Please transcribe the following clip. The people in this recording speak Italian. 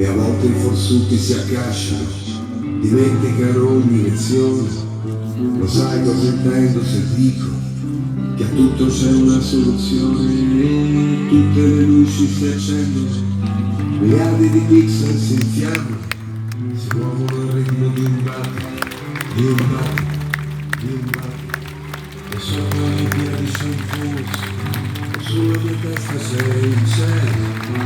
E a volte i forzuti si accasciano, dimenticano ogni lezione. Lo sai cosa intendo se dico che a tutto c'è una soluzione. Tutte le luci si accendono, miliardi di pixel si infiammano, si muovono al ritmo di un battito, di un battito, di un battito. E sopra le piedi c'è un flusso, sulla mia testa sei in cielo.